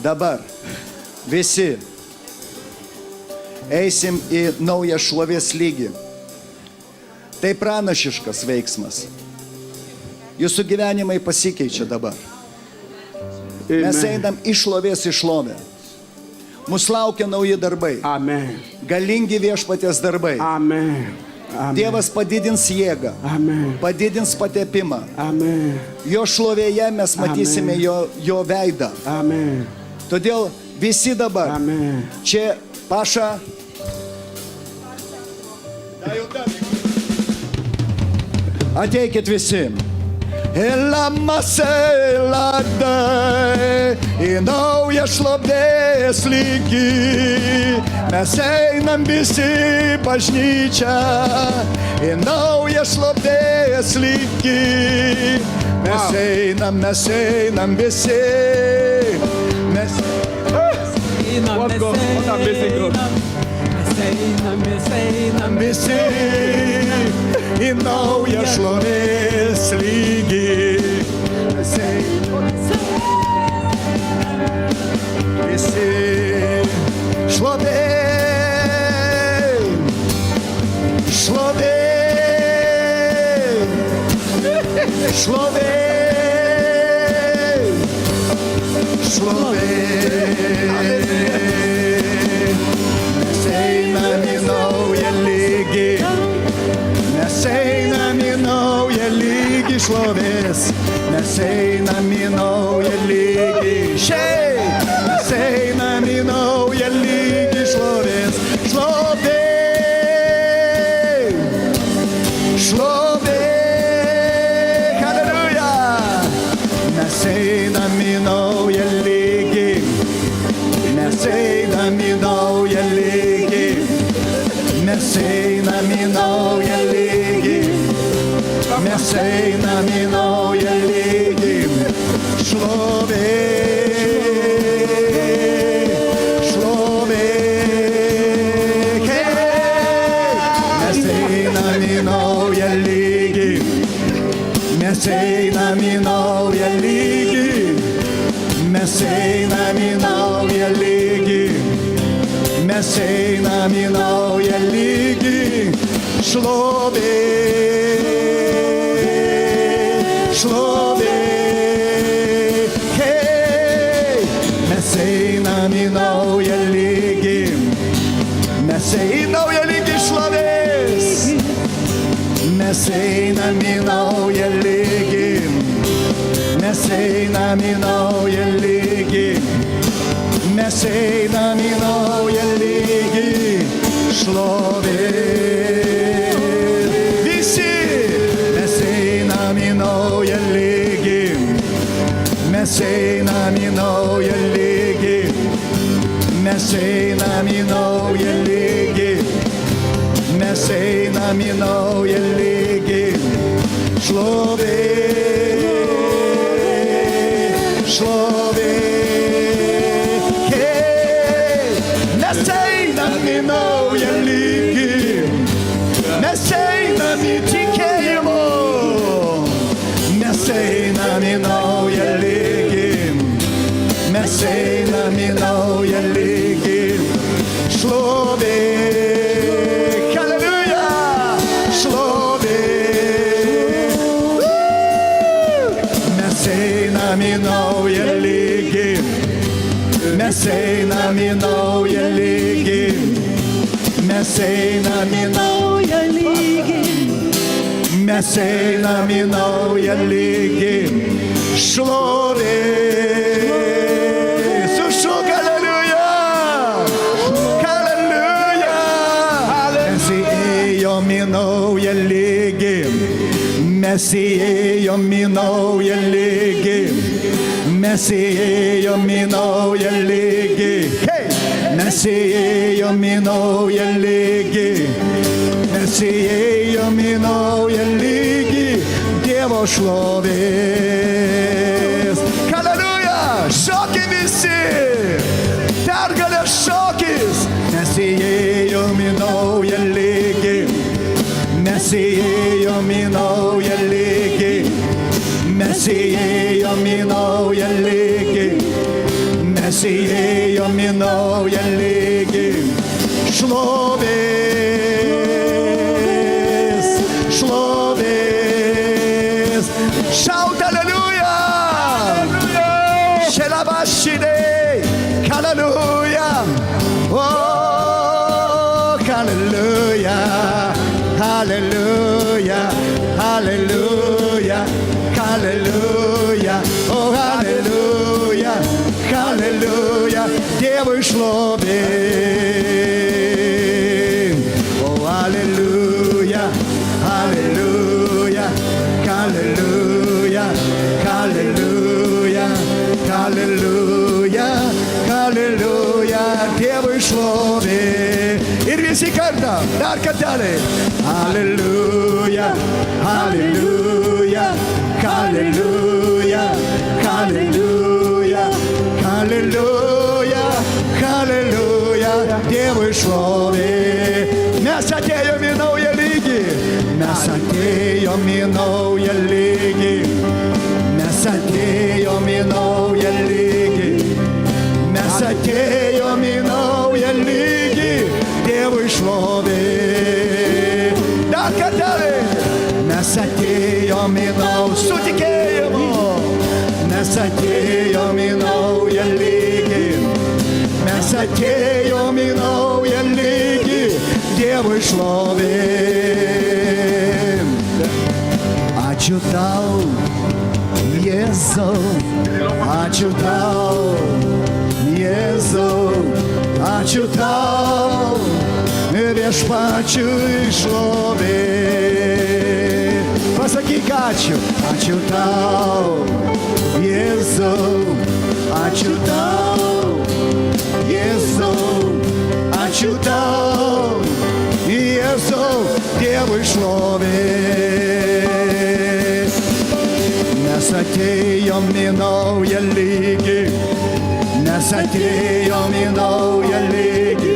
Dabar visi eisim į naują šlovės lygį. Tai pranašiškas veiksmas. Jūsų gyvenimai pasikeičia dabar. Mes einam iš šlovės į šlovę. Mūsų laukia nauji darbai. Amen. Galingi viešpaties darbai. Amen. Amen. Dievas padidins jėgą. Amen. Padidins patepimą. Amen. Jo šlovėje mes matysime jo veidą. Amen. Todėl visi dabar. Amen. Čia Paša. Ateikit visi. Į naują šlovės lygį. Mes einam visi bažnyčią. Į naują šlovės lygį. Mes einam visi. Visi į naują šlovės lygį. Visi šlovė. Mes einam į naują lygį. Mes einam į naują lygį šlovės. Mes einam į naują lygį. Mes einam į naują lygį šlovės. Šlovė. Halleluja. Mes einam į naują lygį. Mes einam į naują lygį. Mes einam į naują lygį. Mes einam į naują lygį. Šlovė. Mes einam į naują lygį. Mes einam į naują lygį. Mes einam į naują lygį. Mes einam į naują lygį. Šlovė. Mes einam į naują lygį. Mes einam į naują lygį šlovės. Mes einam į naują lygį. Mes einam į naują lygį. Mes einam į naują lygį. Šlovė. Visi. Mes einam į naują lygį. Mes einam į naują lygį. Mes einam į naują lygį. Mes einam į naują lygį. Šlovė. Mes einam į naują lygį. Mes einam į tikėjimo. Mes einam į naują lygį. Mes einam į naują lygį. Šlovė. Halleluja. Šlovė. Mes einam į naują lygį. Mes einam į naują lygį. Mes einam į naują lygį. Mes einam į naują lygį. Šlovė. Sušuk, halleluja. Halleluja. Mes įėjom į naują lygį. Mes įėjom į naują lygį. Mes įėjom į naują lygį. Mes įėjom į naują lygį. Mes įėjom į naują lygį. Dievo šlovės. Halleluja. Šokiai visi. Pergalės šokis. Mes įėjom į naują lygį. Mes įėjom į naują lygį. Mes įėjom į naują lygį. Mes mes įėjom į naują lygį. Šlovės, šlovės. Shout hallelujah! Shelabashidei, hallelujah! Oh, hallelujah, hallelujah, hallelujah, hallelujah, oh, hallelujah, hallelujah, Деву шлобе, oh, hallelujah, hallelujah, hallelujah, hallelujah, hallelujah, hallelujah, Деву šlovė. Ir visi kartą, dar kartelį. Hallelujah, hallelujah, hallelujah, hallelujah, hallelujah, hallelujah, Dievui šlovė. Mes atėjom į naują lygį. Mes atėjom į naują lygį. Mes atėjom į naują lygį. Mes atėjom į naują lygį. Dievui šlovė. Dar kartelį. Mes atėjom į naują su tikėjimu. Mes atėjom į naują lygį. Mes atėjom į naują lygį. Dievui šlovė. Ačiū tau, Jėzau. Ačiū tau, Jėzau. Ačiū tau, viešpačiui šlovė. Pasakyk ačiū. Ačiū tau, Jėzau. Ačiū tau, Jėzau. Ačiū tau, Jėzau. Dievui šlovė. Mes atėjom į naują lygį. Mes atėjom į naują lygį.